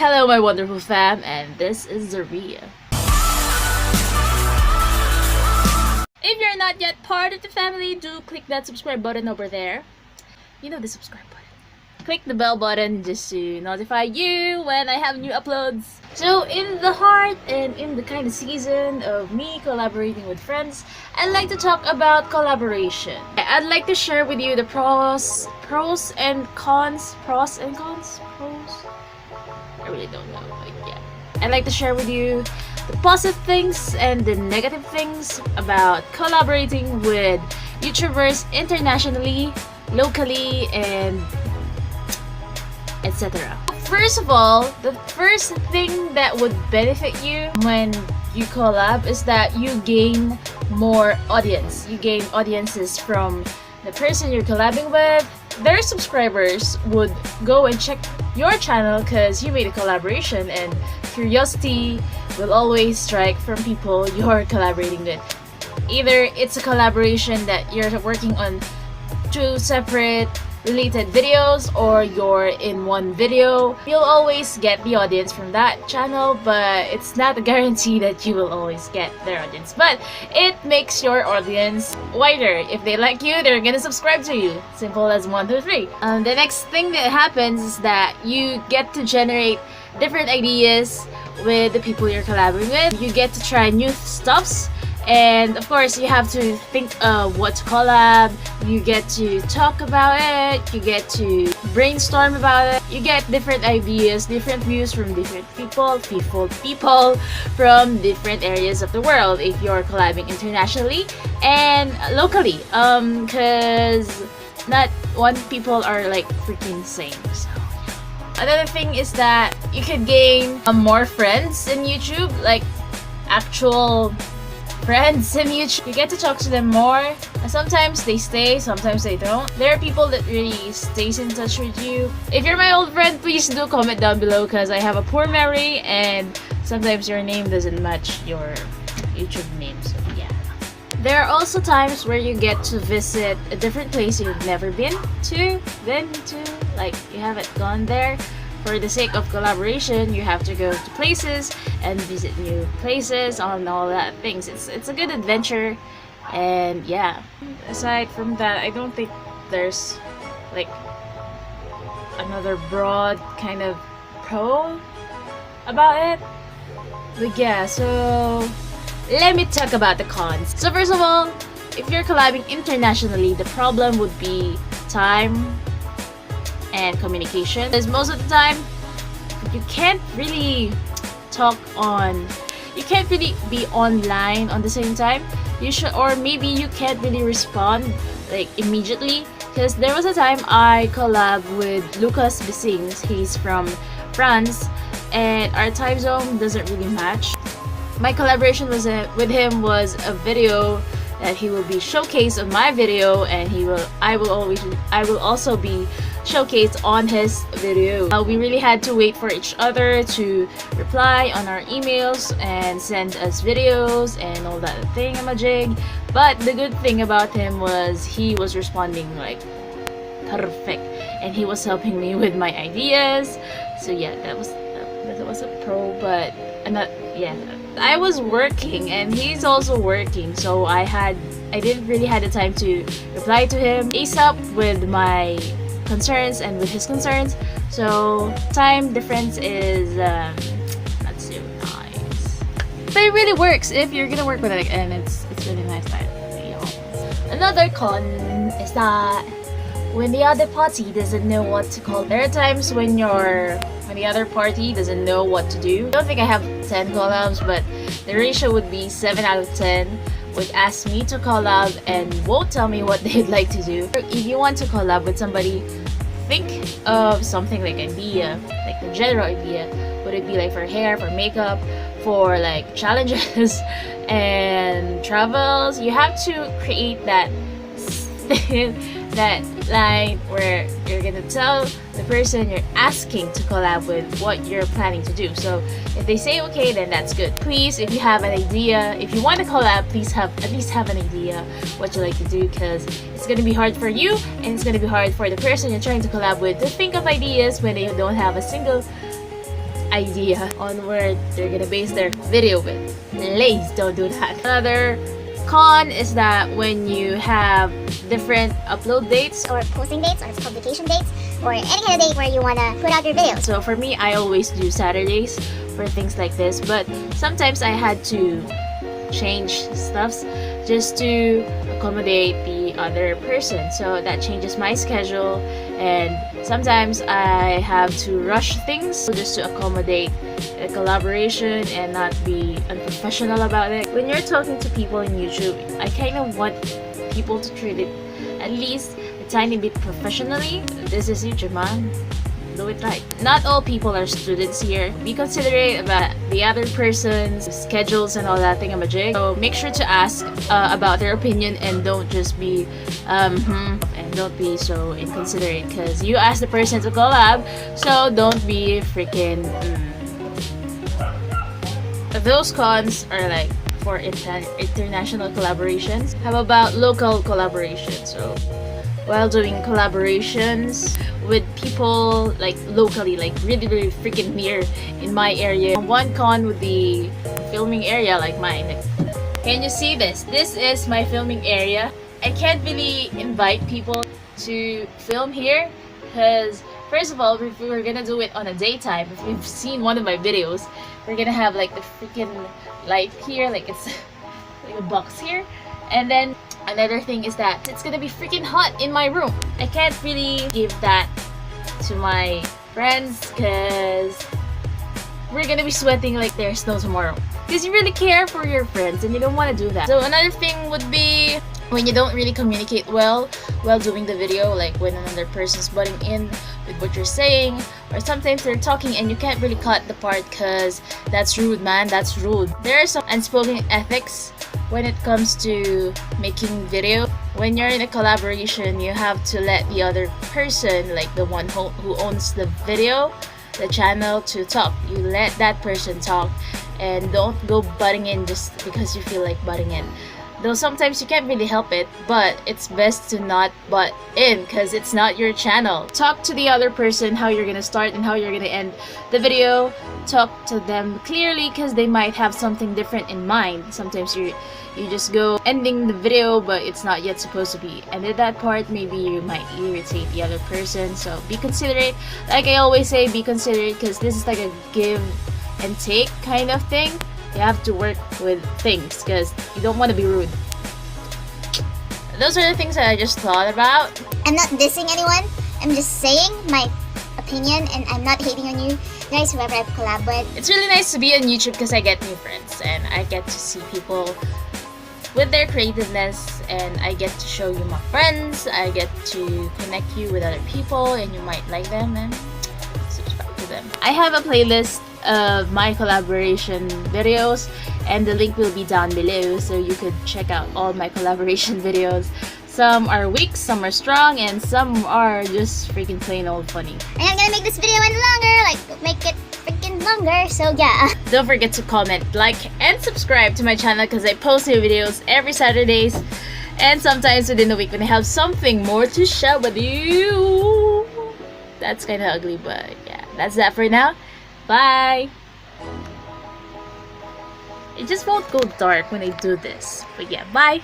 Hello my wonderful fam, and this is Zeria. If you're not yet part of the family, do click that subscribe button over there. You know the subscribe button. Click the bell button just to notify you when I have new uploads. So in the heart and in the kind of season of me collaborating with friends, I'd like to talk about collaboration. I'd like to share with you the pros and cons. I really don't know, but yeah. I'd like to share with you the positive things and the negative things about collaborating with YouTubers internationally, locally, and etc. First of all, the first thing that would benefit you when you collab is that you gain more audience. You gain audiences from the person you're collabing with. Their subscribers would go and check your channel because you made a collaboration, and curiosity will always strike from people you're collaborating with. Either it's a collaboration that you're working on two separate related videos, or you're in one video. You'll always get the audience from that channel, but it's not a guarantee that you will always get their audience. But it makes your audience wider. If they like you, they're gonna subscribe to you. Simple as 1, 2, 3. The next thing that happens is that you get to generate different ideas with the people you're collaborating with. You get to try new stuffs. And of course, you have to think of what to collab. You get to talk about it. You get to brainstorm about it. You get different ideas, different views from different people from different areas of the world if you're collabing internationally and locally. Cause not one people are like freaking same. So another thing is that you could gain more friends in YouTube, like actual friends in YouTube. You get to talk to them more. Sometimes they stay, sometimes they don't. There are people that really stays in touch with you. If you're my old friend, please do comment down below because I have a poor memory and sometimes your name doesn't match your YouTube name, so yeah. There are also times where you get to visit a different place you've never been to, like you haven't gone there. For the sake of collaboration, you have to go to places and visit new places and all that things. It's a good adventure, and yeah. Aside from that, I don't think there's like another broad kind of pro about it. But yeah, so let me talk about the cons. So first of all, if you're collabing internationally, the problem would be time and communication, because most of the time you can't really be online on the same time. You should, or maybe you can't really respond like immediately, because there was a time I collab with Lucas Bisings. He's from France and our time zone doesn't really match. My collaboration with him was a video that he will be showcased on my video, and I will also be showcased on his video. We really had to wait for each other to reply on our emails and send us videos and all that thingamajig. But the good thing about him was he was responding like perfect, and he was helping me with my ideas. So yeah, that was a pro. But I was working and he's also working, so I didn't really have the time to reply to him ASAP with my concerns and with his concerns. So time difference is not so nice, but it really works if you're gonna work with it, and it's really nice that, you know. Another con is that when the other party doesn't know what to call. There are times when the other party doesn't know what to do. I don't think I have 10 collabs, but the ratio would be 7 out of 10 would ask me to collab and won't tell me what they'd like to do. If you want to collab with somebody, think of something like idea, like the general idea. Would it be like for hair, for makeup, for like challenges and travels? You have to create that line where you're gonna tell the person you're asking to collab with what you're planning to do. So if they say okay, then that's good. Please, if you have an idea, if you want to collab, please at least have an idea what you like to do, because it's gonna be hard for you and it's gonna be hard for the person you're trying to collab with to think of ideas when they don't have a single idea on where they're gonna base their video with. Please don't do that. Another con is that when you have different upload dates or posting dates or publication dates or any kind of date where you want to put out your videos. So for me, I always do Saturdays for things like this, but sometimes I had to change stuffs just to accommodate the other person. So that changes my schedule, and sometimes I have to rush things just to accommodate a collaboration and not be unprofessional about it. When you're talking to people in YouTube, I kind of want people to treat it at least a tiny bit professionally. This is YouTube, man. Do it right. Not all people are students here. Be considerate about the other person's schedules and all that thingamajig. So make sure to ask about their opinion, and don't just be and don't be so inconsiderate, because you asked the person to collab, so don't be freaking Those cons are like for international collaborations. How about local collaborations? So while doing collaborations with people like locally, like really freaking near in my area, one con would be filming area like mine. Can you see this? This is my filming area. I can't really invite people to film here because first of all, if we were gonna do it on a daytime, if you've seen one of my videos, we're gonna have like the freaking light here, like it's like a box here, and then another thing is that it's gonna be freaking hot in my room. I can't really give that to my friends because we're gonna be sweating like there's no tomorrow. Because you really care for your friends and you don't want to do that. So another thing would be when you don't really communicate well while doing the video, like when another person's butting in with what you're saying, or sometimes they're talking and you can't really cut the part because that's rude, man. That's rude. There are some unspoken ethics when it comes to making video. When you're in a collaboration, you have to let the other person, like the one who owns the video, the channel, to talk. You let that person talk and don't go butting in just because you feel like butting in. Though sometimes you can't really help it, but it's best to not butt in because it's not your channel. Talk to the other person how you're gonna start and how you're gonna end the video. Talk to them clearly because they might have something different in mind. Sometimes you just go ending the video, but it's not yet supposed to be ended that part. Maybe you might irritate the other person, so be considerate. Like I always say, be considerate because this is like a give and take kind of thing. You have to work with things because you don't want to be rude. Those are the things that I just thought about. I'm not dissing anyone. I'm just saying my opinion, and I'm not hating on you guys, whoever I collab with. It's really nice to be on YouTube because I get new friends and I get to see people with their creativeness, and I get to show you my friends. I get to connect you with other people and you might like them and subscribe to them. I have a playlist of my collaboration videos and the link will be down below, so you could check out all my collaboration videos. Some are weak, some are strong, and some are just freaking plain old funny. And I'm gonna make this video one longer, like make it freaking longer, so yeah. Don't forget to comment, like, and subscribe to my channel because I post new videos every Saturdays and sometimes within the week when I have something more to share with you. That's kind of ugly, but yeah, that's that for now. Bye! It just won't go dark when I do this. But yeah, bye!